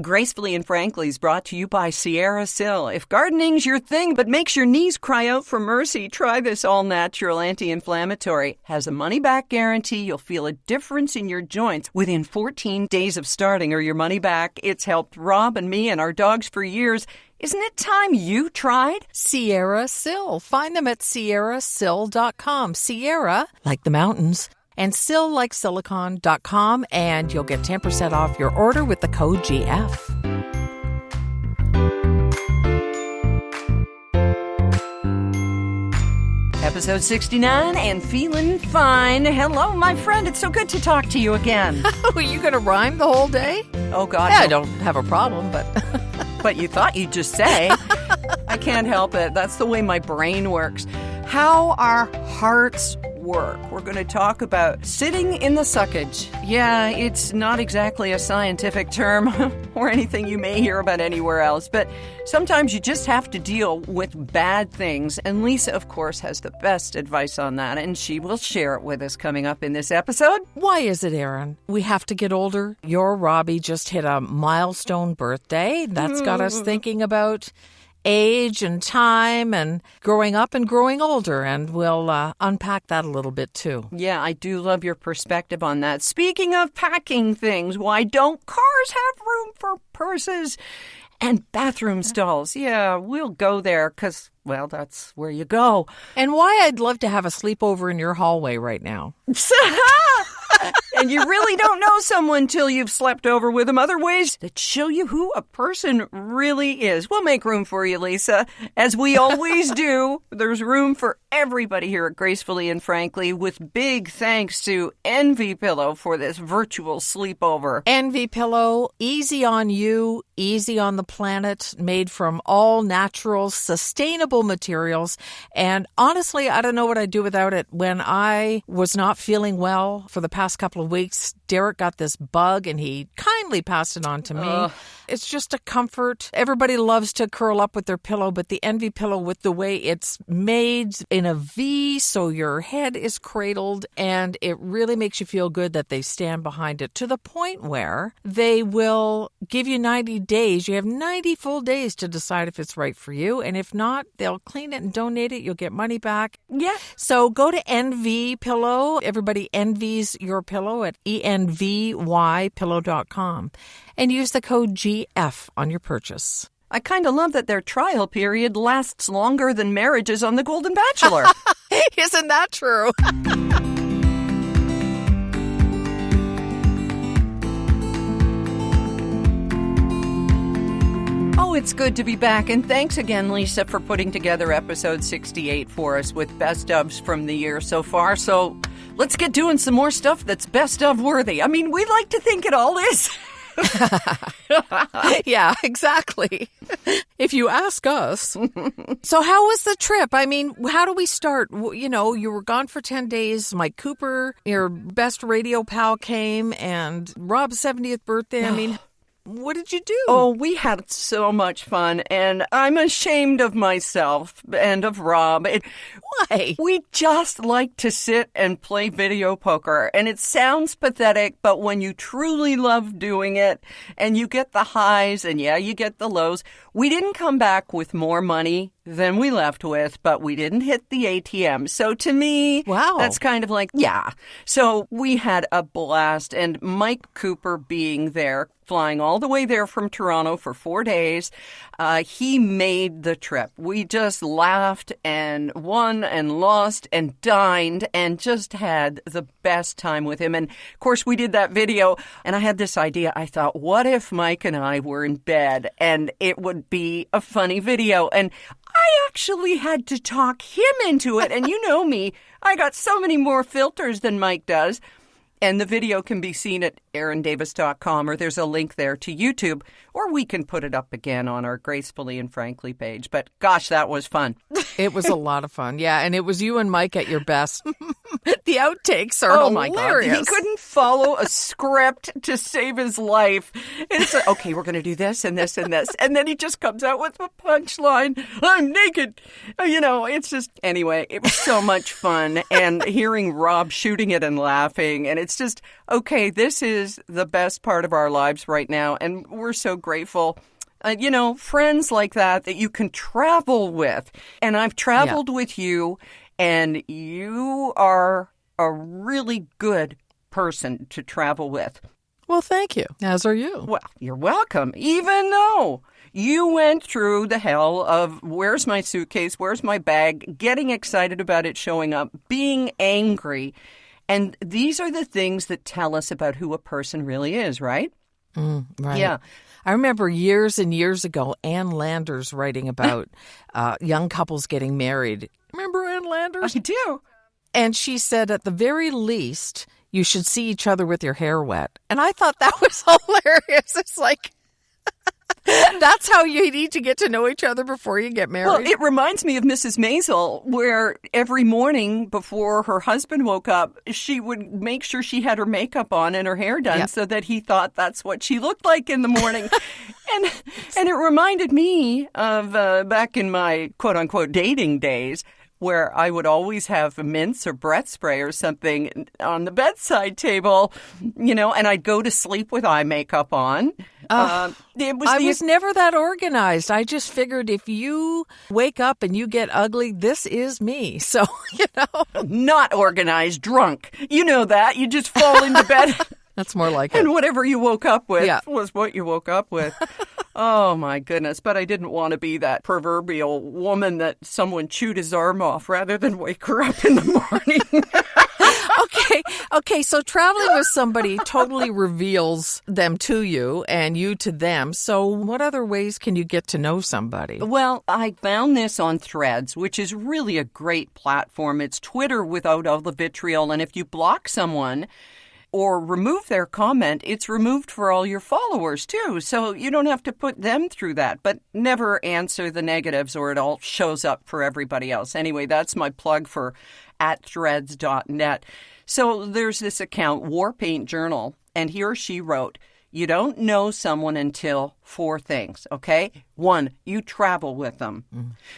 Gracefully and Frankly is brought to you by Sierra Sil. If gardening's your thing but makes your knees cry out for mercy, try this all-natural anti-inflammatory. Has a money-back guarantee. You'll feel a difference in your joints within 14 days of starting or your money back. It's helped Rob and me and our dogs for years. Isn't it time you tried? Sierra Sil. Find them at sierrasil.com. Sierra, like the mountains, and Sil like silicon.com, and you'll get 10% off your order with the code GF. Episode 69 and feeling fine. Hello, my friend. It's so good to talk to you again. Were you going to rhyme the whole day? Oh, God. Yeah, no. I don't have a problem, but... But you thought you'd just say. I can't help it. That's the way my brain works. How our hearts work. We're going to talk about sitting in the suckage. Yeah, it's not exactly a scientific term or anything you may hear about anywhere else, but sometimes you just have to deal with bad things. And Lisa, of course, has the best advice on that, and she will share it with us coming up in this episode. Why is it, Erin? We have to get older. Your Robbie just hit a milestone birthday. That's got us thinking about age and time and growing up and growing older, and we'll unpack that a little bit too. Yeah, I do love your perspective on that. Speaking of packing things, why don't cars have room for purses and bathroom stalls? Yeah, we'll go there because, well, that's where you go. And why I'd love to have a sleepover in your hallway right now. And you really don't know someone till you've slept over with them. Other ways that show you who a person really is. We'll make room for you, Lisa. As we always do, there's room for everybody here at Gracefully and Frankly, with big thanks to Envy Pillow for this virtual sleepover. Envy Pillow, easy on you, easy on the planet, made from all natural, sustainable materials. And honestly, I don't know what I'd do without it. When I was not feeling well for the past couple of weeks, Derek got this bug and he kindly passed it on to me. It's just a comfort. Everybody loves to curl up with their pillow, but the Envy Pillow, with the way it's made in a V, so your head is cradled, and it really makes you feel good that they stand behind it, to the point where they will give you 90 days. You have 90 full days to decide if it's right for you, and if not, they'll clean it and donate it. You'll get money back. Yeah. So go to Envy Pillow. Everybody envies your pillow at envypillow.com and use the code GF on your purchase. I kind of love that their trial period lasts longer than marriages on The Golden Bachelor. Isn't that true? Oh, it's good to be back. And thanks again, Lisa, for putting together episode 68 for us with best ofs from the year so far. So let's get doing some more stuff that's best of worthy. I mean, we like to think it all is. Yeah, exactly. If you ask us. So how was the trip? I mean, how do we start? You know, you were gone for 10 days. Mike Cooper, your best radio pal, came, and Rob's 70th birthday. I mean, what did you do? Oh, we had so much fun, and I'm ashamed of myself and of Rob. Why? We just like to sit and play video poker, and it sounds pathetic, but when you truly love doing it, and you get the highs, and yeah, you get the lows, we didn't come back with more money than we left with, but we didn't hit the ATM. So to me, wow, that's kind of like, yeah. So we had a blast, and Mike Cooper being there, flying all the way there from Toronto for 4 days, he made the trip. We just laughed and won and lost and dined and just had the best time with him. And of course, we did that video, and I had this idea. I thought, what if Mike and I were in bed, and it would be a funny video? And I actually had to talk him into it. And you know me, I got so many more filters than Mike does. And the video can be seen at erindavis.com, or there's a link there to YouTube, or we can put it up again on our Gracefully and Frankly page. But gosh, that was fun. It was a lot of fun. Yeah, and it was you and Mike at your best. The outtakes are hilarious. My God. He couldn't follow a script to save his life. It's like, okay, we're going to do this and this and this. And then he just comes out with a punchline. I'm naked. You know, it's just, anyway, it was so much fun. And hearing Rob shooting it and laughing. And it's just, okay, this is is the best part of our lives right now, and we're so grateful. Friends like that you can travel with. And I've traveled with you, and you are a really good person to travel with. Well, thank you. As are you. Well, you're welcome. Even though you went through the hell of where's my suitcase, where's my bag, getting excited about it showing up, being angry. And these are the things that tell us about who a person really is, right? Right. Yeah. I remember years and years ago, Ann Landers writing about young couples getting married. Remember Ann Landers? I do. And she said, at the very least, you should see each other with your hair wet. And I thought that was hilarious. It's like, that's how you need to get to know each other before you get married. Well, it reminds me of Mrs. Maisel, where every morning before her husband woke up, she would make sure she had her makeup on and her hair done so that he thought that's what she looked like in the morning. and it reminded me of back in my quote-unquote dating days, where I would always have mints or breath spray or something on the bedside table, and I'd go to sleep with eye makeup on. I was never that organized. I just figured if you wake up and you get ugly, this is me. So, Not organized, drunk. You know that. You just fall into bed. That's more like it. And whatever you woke up with was what you woke up with. Oh, my goodness. But I didn't want to be that proverbial woman that someone chewed his arm off rather than wake her up in the morning. Okay. So traveling with somebody totally reveals them to you and you to them. So what other ways can you get to know somebody? Well, I found this on Threads, which is really a great platform. It's Twitter without all the vitriol. And if you block someone or remove their comment, it's removed for all your followers, too. So you don't have to put them through that. But never answer the negatives or it all shows up for everybody else. Anyway, that's my plug for @threads.net. So there's this account, Warpaint Journal, and he or she wrote, you don't know someone until 4 things, okay? 1, you travel with them.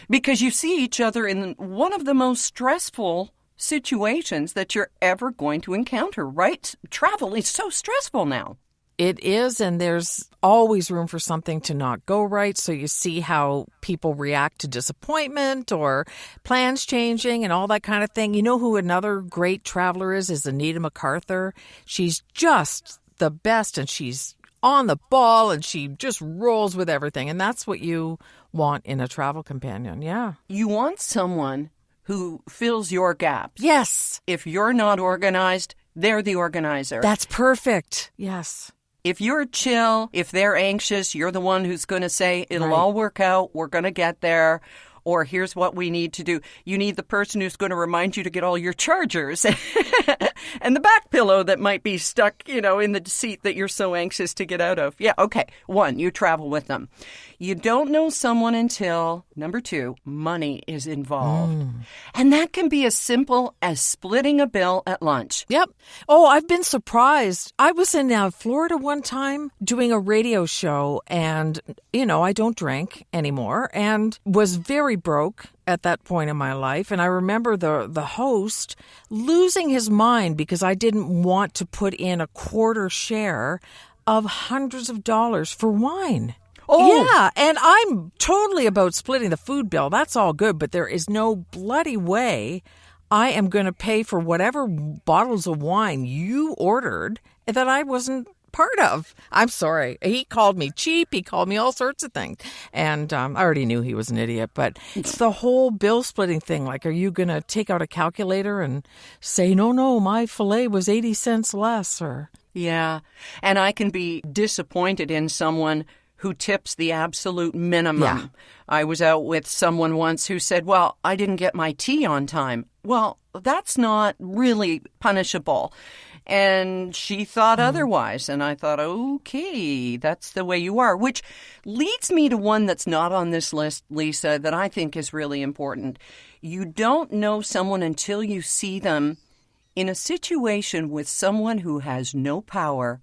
Because you see each other in one of the most stressful situations that you're ever going to encounter, right? Travel is so stressful now. It is, and there's always room for something to not go right. So you see how people react to disappointment or plans changing and all that kind of thing. You know who another great traveler is Anita MacArthur. She's just the best, and she's on the ball, and she just rolls with everything. And that's what you want in a travel companion, yeah. You want someone who fills your gaps. Yes. If you're not organized, they're the organizer. That's perfect. Yes. If you're chill, if they're anxious, you're the one who's going to say, it'll all work out, we're going to get there, or here's what we need to do. You need the person who's going to remind you to get all your chargers and the back pillow that might be stuck, in the seat that you're so anxious to get out of. Yeah, okay. 1, you travel with them. You don't know someone until, number 2, money is involved. And that can be as simple as splitting a bill at lunch. Yep. Oh, I've been surprised. I was in Florida one time doing a radio show, and, I don't drink anymore, and was very broke at that point in my life. And I remember the host losing his mind because I didn't want to put in a quarter share of hundreds of dollars for wine. Oh. Yeah, and I'm totally about splitting the food bill. That's all good, but there is no bloody way I am going to pay for whatever bottles of wine you ordered that I wasn't part of. I'm sorry. He called me cheap. He called me all sorts of things. And I already knew he was an idiot, but it's the whole bill splitting thing. Like, are you going to take out a calculator and say, no, my filet was 80 cents less? Or Yeah, and I can be disappointed in someone who tips the absolute minimum. Yeah. I was out with someone once who said, well, I didn't get my tea on time. Well, that's not really punishable. And she thought otherwise. And I thought, okay, that's the way you are. Which leads me to one that's not on this list, Lisa, that I think is really important. You don't know someone until you see them in a situation with someone who has no power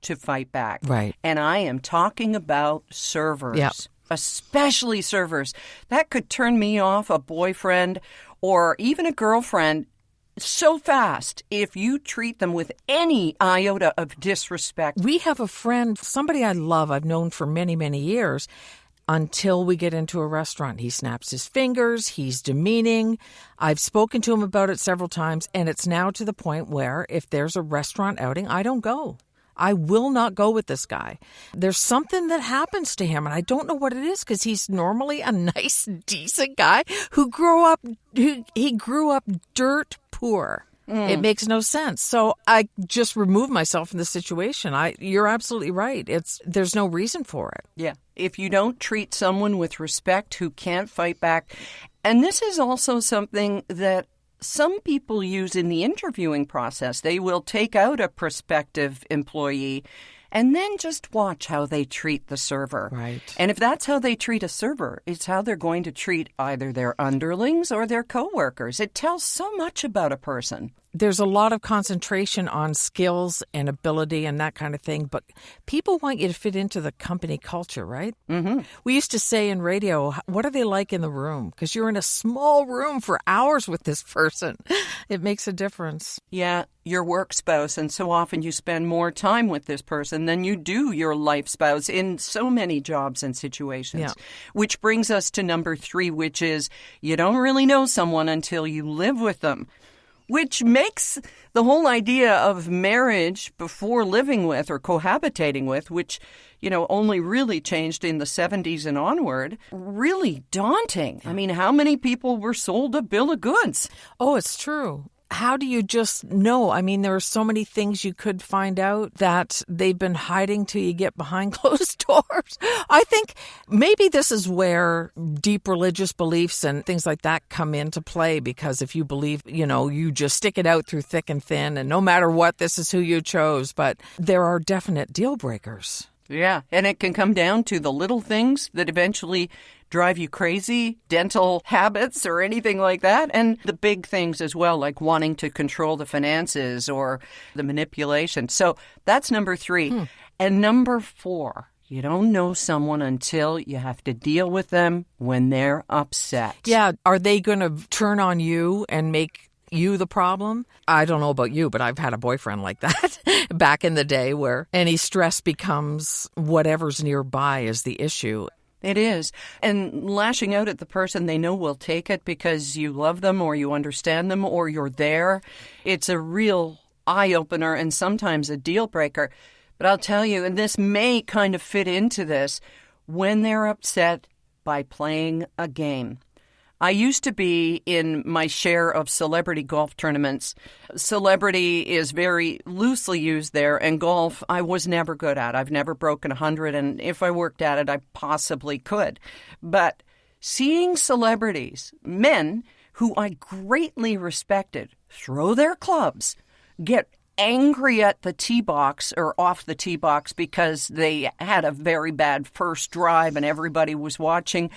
to fight back. Right. And I am talking about servers. Yep. Especially servers. That could turn me off, a boyfriend or even a girlfriend, so fast if you treat them with any iota of disrespect. We have a friend, somebody I love, I've known for many, many years, until we get into a restaurant. He snaps his fingers, he's demeaning. I've spoken to him about it several times, and it's now to the point where if there's a restaurant outing, I don't go. I will not go with this guy. There's something that happens to him, and I don't know what it is, because he's normally a nice, decent guy who grew up dirt poor. It makes no sense. So I just remove myself from the situation. You're absolutely right. There's no reason for it. Yeah. If you don't treat someone with respect who can't fight back, and this is also something that some people use in the interviewing process. They will take out a prospective employee and then just watch how they treat the server. Right. And if that's how they treat a server, it's how they're going to treat either their underlings or their coworkers. It tells so much about a person. There's a lot of concentration on skills and ability and that kind of thing, but people want you to fit into the company culture, right? Mm-hmm. We used to say in radio, what are they like in the room? Because you're in a small room for hours with this person. It makes a difference. Yeah, your work spouse, and so often you spend more time with this person than you do your life spouse in so many jobs and situations. Yeah. Which brings us to number 3, which is you don't really know someone until you live with them. Which makes the whole idea of marriage before living with or cohabitating with, which, only really changed in the 70s and onward, really daunting. I mean, how many people were sold a bill of goods? Oh, it's true. How do you just know? I mean, there are so many things you could find out that they've been hiding till you get behind closed doors. I think maybe this is where deep religious beliefs and things like that come into play, because if you believe, you just stick it out through thick and thin, and no matter what, this is who you chose. But there are definite deal breakers. Yeah, and it can come down to the little things that eventually drive you crazy, dental habits or anything like that, and the big things as well, like wanting to control the finances or the manipulation. So that's number 3. And number 4, you don't know someone until you have to deal with them when they're upset. Yeah, are they going to turn on you and make you the problem? I don't know about you, but I've had a boyfriend like that back in the day, where any stress becomes whatever's nearby is the issue. It is. And lashing out at the person they know will take it because you love them or you understand them or you're there. It's a real eye-opener and sometimes a deal breaker. But I'll tell you, and this may kind of fit into this, when they're upset by playing a game. I used to be in my share of celebrity golf tournaments. Celebrity is very loosely used there, and golf I was never good at. I've never broken 100, and if I worked at it, I possibly could. But seeing celebrities, men who I greatly respected, throw their clubs, get angry at the tee box or off the tee box because they had a very bad first drive and everybody was watching,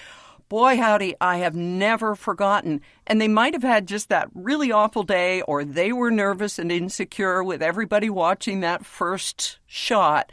boy, howdy, I have never forgotten. And they might have had just that really awful day, or they were nervous and insecure with everybody watching that first shot.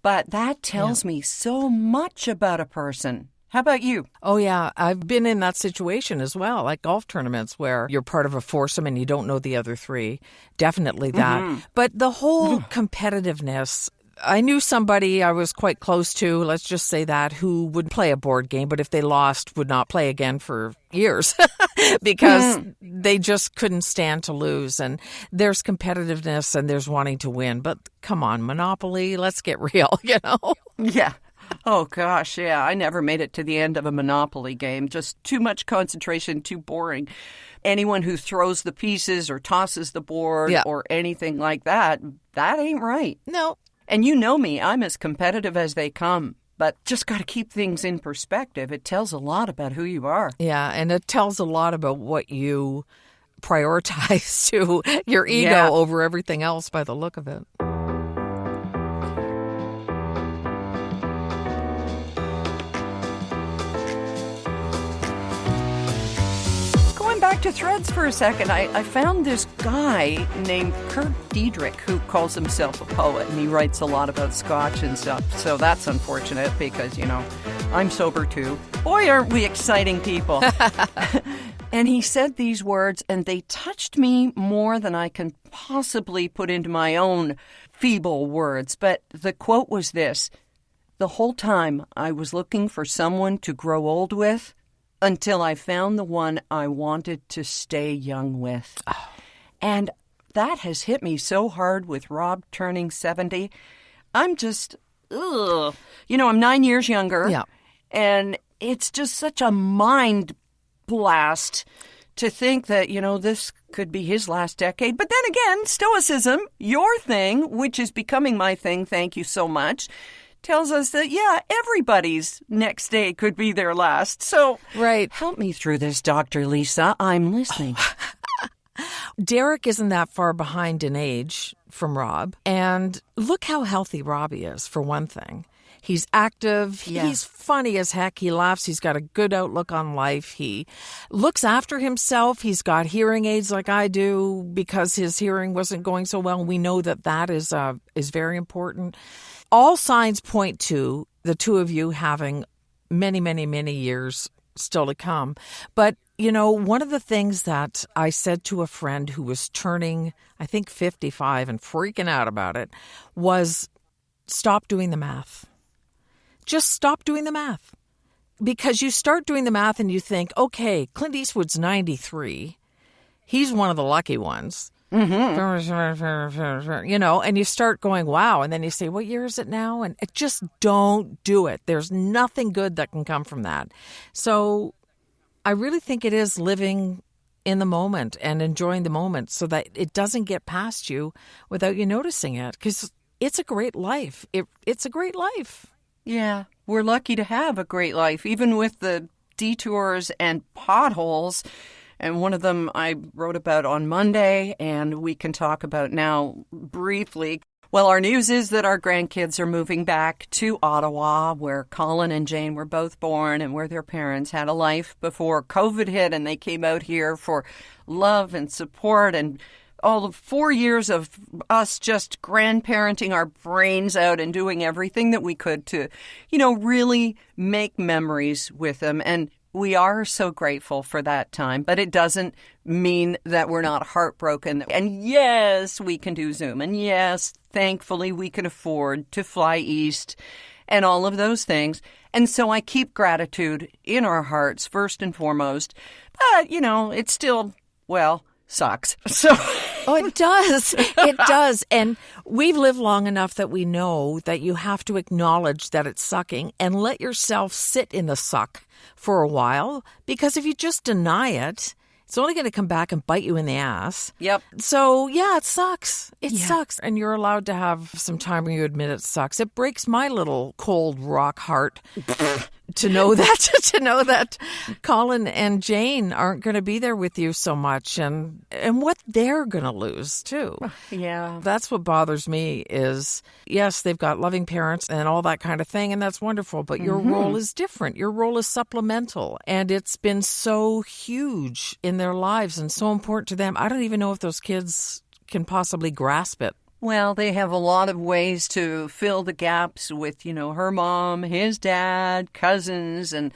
But that tells me so much about a person. How about you? Oh, yeah. I've been in that situation as well, like golf tournaments where you're part of a foursome and you don't know the other 3. Definitely that. Mm-hmm. But the whole competitiveness, I knew somebody I was quite close to, let's just say that, who would play a board game, but if they lost, would not play again for years because they just couldn't stand to lose. And there's competitiveness and there's wanting to win. But come on, Monopoly, let's get real, Yeah. Oh, gosh, yeah. I never made it to the end of a Monopoly game. Just too much concentration, too boring. Anyone who throws the pieces or tosses the board or anything like that, that ain't right. No. And you know me, I'm as competitive as they come. But just got to keep things in perspective. It tells a lot about who you are. Yeah, and it tells a lot about what you prioritize to your ego over everything else by the look of it. Back to Threads for a second. I found this guy named Kurt Diedrich who calls himself a poet, and he writes a lot about scotch and stuff. So that's unfortunate because, I'm sober too. Boy, aren't we exciting people. And he said these words, and they touched me more than I can possibly put into my own feeble words. But the quote was this: "The whole time I was looking for someone to grow old with until I found the one I wanted to stay young with." Oh. And that has hit me so hard with Rob turning 70. I'm just, ugh. You know, I'm 9 years younger. Yeah. And it's just such a mind blast to think that, you know, this could be his last decade. But then again, Stoicism, your thing, which is becoming my thing, thank you so much, tells us that, yeah, everybody's next day could be their last. So right. Help me through this, Dr. Lisa. I'm listening. Derek isn't that far behind in age from Rob. And look how healthy Robbie is, for one thing. He's active. Yeah. He's funny as heck. He laughs. He's got a good outlook on life. He looks after himself. He's got hearing aids like I do because his hearing wasn't going so well. We know that that is very important. All signs point to the two of you having many, many, many years still to come. But, you know, one of the things that I said to a friend who was turning, I think, 55 and freaking out about it was stop doing the math. Just stop doing the math. Because you start doing the math and you think, okay, Clint Eastwood's 93. He's one of the lucky ones. Mm-hmm. You know, and you start going, wow. And then you say, what year is it now? And just don't do it. There's nothing good that can come from that. So I really think it is living in the moment and enjoying the moment so that it doesn't get past you without you noticing it. Because it's a great life. It's a great life. Yeah, we're lucky to have a great life, even with the detours and potholes. And one of them I wrote about on Monday, and we can talk about now briefly. Well, our news is that our grandkids are moving back to Ottawa, where Colin and Jane were both born and where their parents had a life before COVID hit, and they came out here for love and support and all of 4 years of us just grandparenting our brains out and doing everything that we could to, you know, really make memories with them. And we are so grateful for that time, but it doesn't mean that we're not heartbroken. And yes, we can do Zoom. And yes, thankfully, we can afford to fly east and all of those things. And so I keep gratitude in our hearts, first and foremost. But, you know, it's still, well, sucks. So... Oh, it does. It does. And we've lived long enough that we know that you have to acknowledge that it's sucking and let yourself sit in the suck for a while. Because if you just deny it, it's only going to come back and bite you in the ass. Yep. So, yeah, it sucks. It sucks. And you're allowed to have some time when you admit it sucks. It breaks my little cold rock heart to know that Colin and Jane aren't going to be there with you so much and what they're going to lose too. Yeah. That's what bothers me is, yes, they've got loving parents and all that kind of thing, and that's wonderful, but your role is different. Your role is supplemental, and it's been so huge in their lives and so important to them. I don't even know if those kids can possibly grasp it. Well, they have a lot of ways to fill the gaps with, you know, her mom, his dad, cousins, and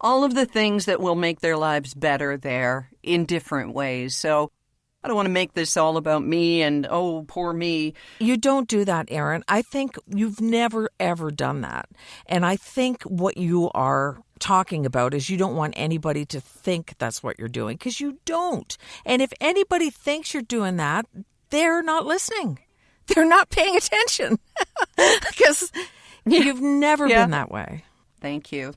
all of the things that will make their lives better there in different ways. So I don't want to make this all about me and, oh, poor me. You don't do that, Erin. I think you've never, ever done that. And I think what you are talking about is you don't want anybody to think that's what you're doing, because you don't. And if anybody thinks you're doing that, they're not listening. They're not paying attention because you've never been that way. Thank you.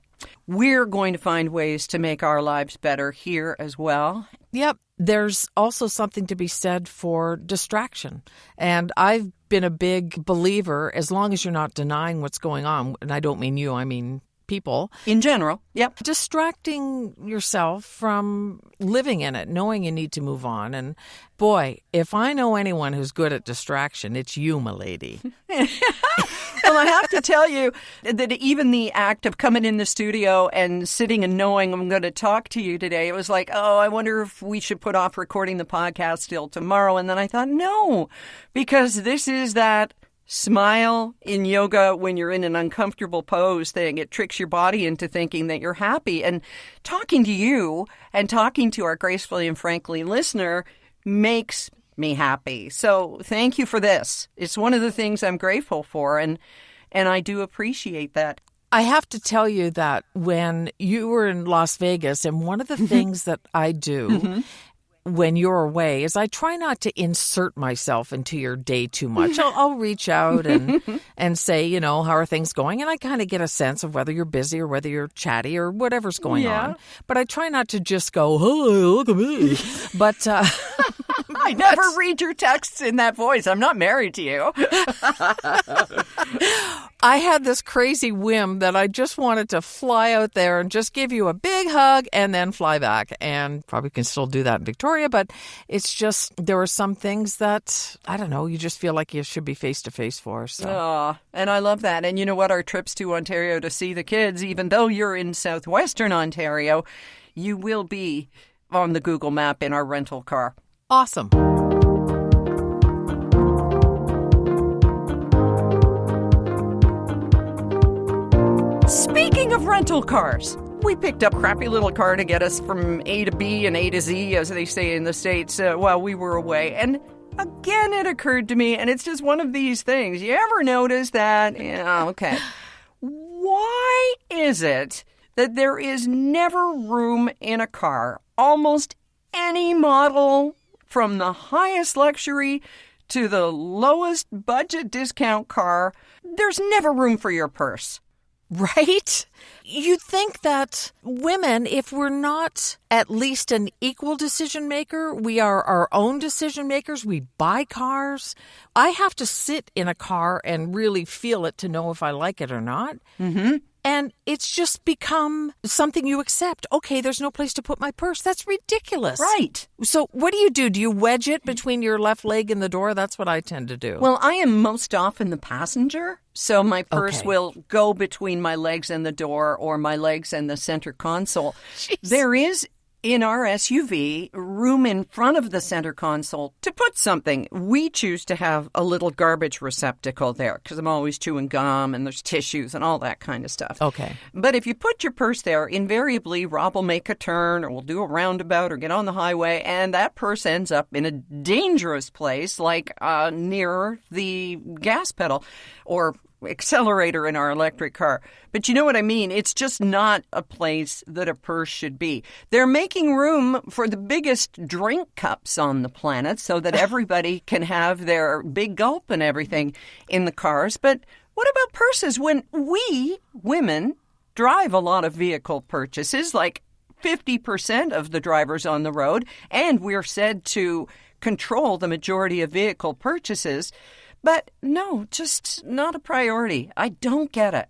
We're going to find ways to make our lives better here as well. Yep. There's also something to be said for distraction. And I've been a big believer, as long as you're not denying what's going on, and I don't mean you, I mean people. In general, yep. Distracting yourself from living in it, knowing you need to move on. And boy, if I know anyone who's good at distraction, it's you, my lady. Well, I have to tell you that even the act of coming in the studio and sitting and knowing I'm going to talk to you today, it was like, oh, I wonder if we should put off recording the podcast till tomorrow. And then I thought, no, because this is that Smile in yoga when you're in an uncomfortable pose thing. It tricks your body into thinking that you're happy. And talking to you and talking to our Gracefully and Frankly listener makes me happy. So thank you for this. It's one of the things I'm grateful for, and I do appreciate that. I have to tell you that when you were in Las Vegas, and one of the things that I do when you're away is I try not to insert myself into your day too much. I'll reach out and say, you know, how are things going? And I kind of get a sense of whether you're busy or whether you're chatty or whatever's going on. But I try not to just go, oh, look at me. But I never read your texts in that voice. I'm not married to you. I had this crazy whim that I just wanted to fly out there and just give you a big hug and then fly back. And probably can still do that in Victoria, but it's just there are some things that, I don't know, you just feel like you should be face-to-face for. So. And I love that. And you know what? Our trips to Ontario to see the kids, even though you're in southwestern Ontario, you will be on the Google map in our rental car. Awesome. Speaking of rental cars, we picked up a crappy little car to get us from A to B and A to Z, as they say in the States, while we were away. And again, it occurred to me, and it's just one of these things. You ever notice that? Yeah, okay. Why is it that there is never room in a car, almost any model, from the highest luxury to the lowest budget discount car, there's never room for your purse? Right? You'd think that women, if we're not at least an equal decision maker, we are our own decision makers. We buy cars. I have to sit in a car and really feel it to know if I like it or not. Mm-hmm. And it's just become something you accept. Okay, there's no place to put my purse. That's ridiculous. Right. So what do? Do you wedge it between your left leg and the door? That's what I tend to do. Well, I am most often the passenger, so my purse will go between my legs and the door or my legs and the center console. Jeez. There is, in our SUV, room in front of the center console to put something. We choose to have a little garbage receptacle there because I'm always chewing gum and there's tissues and all that kind of stuff. Okay. But if you put your purse there, invariably Rob will make a turn or we'll do a roundabout or get on the highway, and that purse ends up in a dangerous place like near the gas pedal or accelerator in our electric car. But you know what I mean? It's just not a place that a purse should be. They're making room for the biggest drink cups on the planet so that everybody can have their big gulp and everything in the cars. But what about purses? When we, women, drive a lot of vehicle purchases, like 50% of the drivers on the road, and we're said to control the majority of vehicle purchases. But no, just not a priority. I don't get it.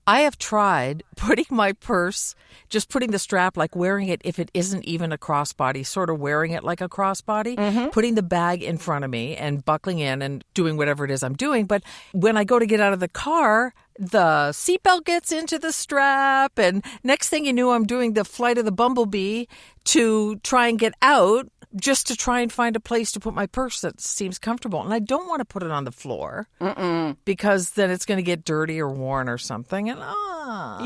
I have tried putting my purse, just putting the strap, like wearing it if it isn't even a crossbody, sort of wearing it like a crossbody, putting the bag in front of me and buckling in and doing whatever it is I'm doing. But when I go to get out of the car, the seatbelt gets into the strap. And next thing you know, I'm doing the flight of the bumblebee to try and get out, just to try and find a place to put my purse that seems comfortable. And I don't want to put it on the floor because then it's going to get dirty or worn or something. And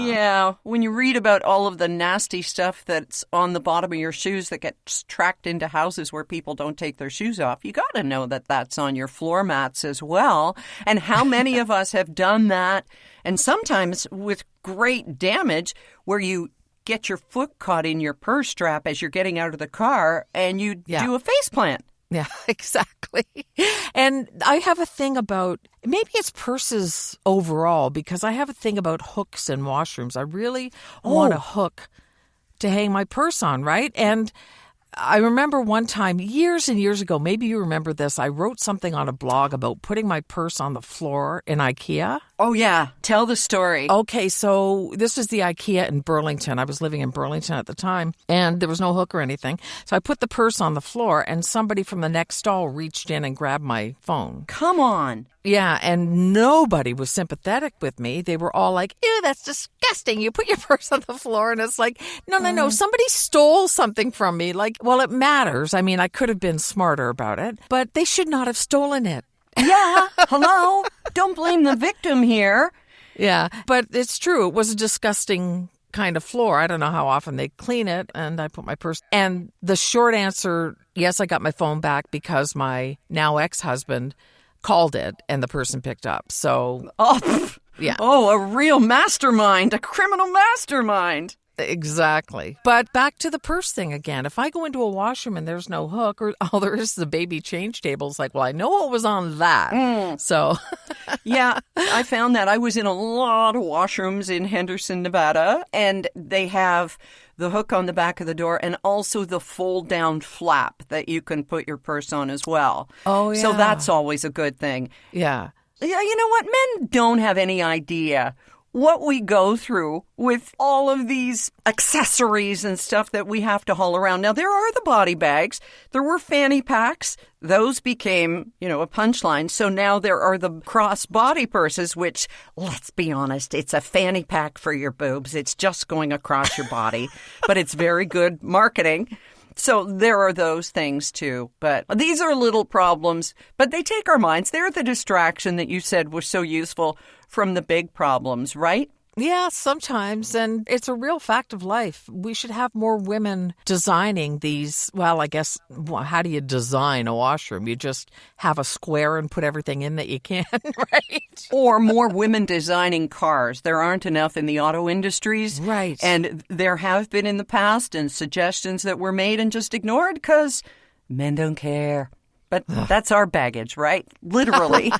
yeah, when you read about all of the nasty stuff that's on the bottom of your shoes that gets tracked into houses where people don't take their shoes off, you got to know that that's on your floor mats as well. And how many of us have done that, and sometimes with great damage, where you get your foot caught in your purse strap as you're getting out of the car and you do a faceplant. Yeah, exactly. And I have a thing about, maybe it's purses overall, because I have a thing about hooks in washrooms. I really want a hook to hang my purse on, right? And I remember one time, years and years ago, maybe you remember this, I wrote something on a blog about putting my purse on the floor in IKEA. Oh, yeah. Tell the story. Okay, so this was the IKEA in Burlington. I was living in Burlington at the time, and there was no hook or anything. So I put the purse on the floor, and somebody from the next stall reached in and grabbed my phone. Come on. Yeah, and nobody was sympathetic with me. They were all like, ew, that's disgusting. You put your purse on the floor. And it's like, no. Somebody stole something from me. Like, well, it matters. I mean, I could have been smarter about it, but they should not have stolen it. Yeah, hello? Don't blame the victim here. Yeah, but it's true. It was a disgusting kind of floor. I don't know how often they clean it, and I put my purse. And the short answer, yes, I got my phone back because my now ex-husband called it, and the person picked up. So, yeah. Oh, a real mastermind, a criminal mastermind. Exactly. But back to the purse thing again. If I go into a washroom and there's no hook, or all there is the baby change table, it's like, well, I know what was on that. So, yeah, I found that. I was in a lot of washrooms in Henderson, Nevada, and they have the hook on the back of the door and also the fold-down flap that you can put your purse on as well. Oh, yeah. So that's always a good thing. Yeah. Yeah, you know what? Men don't have any idea what we go through with all of these accessories and stuff that we have to haul around. Now, there are the body bags. There were fanny packs. Those became, a punchline. So now there are the cross-body purses, which, let's be honest, it's a fanny pack for your boobs. It's just going across your body, but it's very good marketing. So there are those things, too. But these are little problems, but they take our minds. They're the distraction that you said was so useful from the big problems, right? Yeah, sometimes. And it's a real fact of life. We should have more women designing these. Well, I guess, how do you design a washroom? You just have a square and put everything in that you can, right? Or more women designing cars. There aren't enough in the auto industries. Right. And there have been in the past, and suggestions that were made and just ignored because men don't care. But that's our baggage, right? Literally.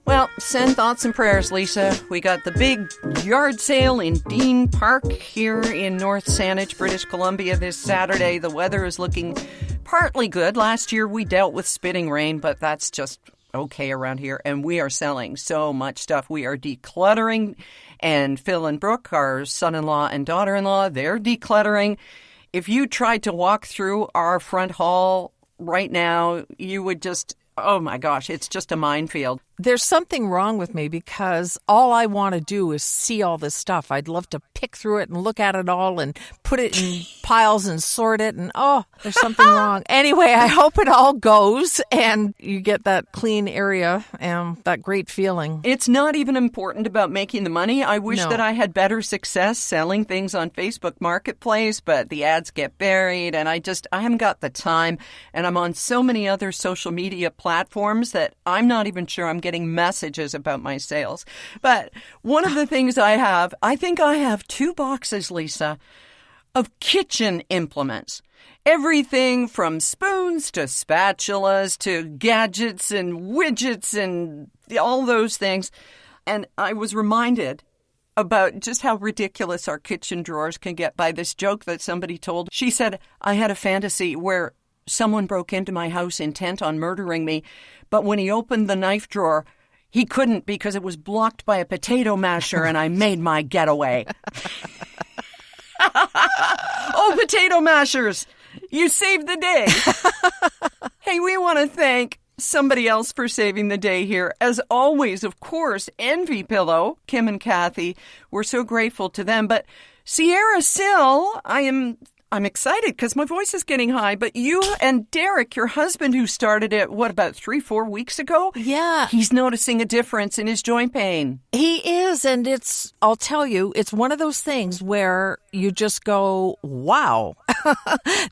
Well, send thoughts and prayers, Lisa. We got the big yard sale in Dean Park here in North Saanich, British Columbia this Saturday. The weather is looking partly good. Last year we dealt with spitting rain, but that's just okay around here. And we are selling so much stuff. We are decluttering. And Phil and Brooke, our son-in-law and daughter-in-law, they're decluttering. If you tried to walk through our front hall right now, you would just... oh, my gosh, it's just a minefield. There's something wrong with me because all I want to do is see all this stuff. I'd love to pick through it and look at it all and put it in piles and sort it. And, there's something wrong. Anyway, I hope it all goes and you get that clean area and that great feeling. It's not even important about making the money. I wish that I had better success selling things on Facebook Marketplace, but the ads get buried and I haven't got the time. And I'm on so many other social media platforms that I'm not even sure I'm getting messages about my sales. But one of the things I think I have 2 boxes, Lisa, of kitchen implements. Everything from spoons to spatulas to gadgets and widgets and all those things. And I was reminded about just how ridiculous our kitchen drawers can get by this joke that somebody told. She said, I had a fantasy where someone broke into my house intent on murdering me, but when he opened the knife drawer, he couldn't because it was blocked by a potato masher and I made my getaway. Oh, potato mashers, you saved the day. Hey, we want to thank somebody else for saving the day here. As always, of course, Envy Pillow, Kim and Kathy, we're so grateful to them. But Sierra Sill, I'm excited because my voice is getting high, but you and Derek, your husband who started it, about 3-4 weeks ago? Yeah. He's noticing a difference in his joint pain. He is, and I'll tell you, it's one of those things where you just go, wow,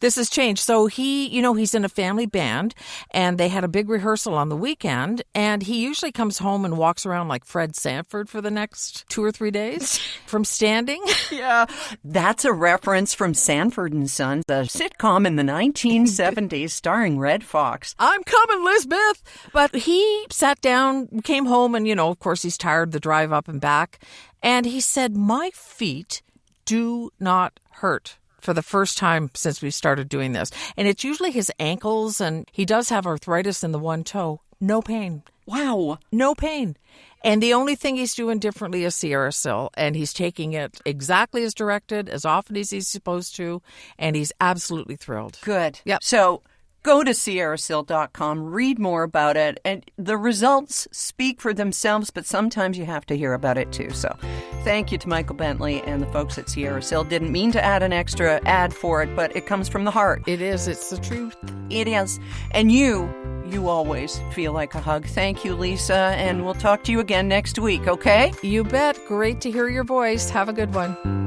this has changed. So he's in a family band, and they had a big rehearsal on the weekend, and he usually comes home and walks around like Fred Sanford for the next 2 or 3 days from standing. Yeah, that's a reference from Sanford and Son, the sitcom in the 1970s starring Red Fox. I'm coming, Lisbeth. But he sat down, came home, and, of course, he's tired the drive up and back. And he said, my feet do not hurt for the first time since we started doing this. And it's usually his ankles, and he does have arthritis in the one toe. No pain. Wow. No pain. And the only thing he's doing differently is Sierra Sill, and he's taking it exactly as directed, as often as he's supposed to, and he's absolutely thrilled. Good. Yep. So Go to sierrasil.com, read more about it, and the results speak for themselves, but sometimes you have to hear about it too. So thank you to Michael Bentley and the folks at Sierra Sil. Didn't mean to add an extra ad for it, but it comes from the heart. It is. It's the truth. It is. And you always feel like a hug. Thank you, Lisa, and we'll talk to you again next week, okay? You bet. Great to hear your voice. Have a good one.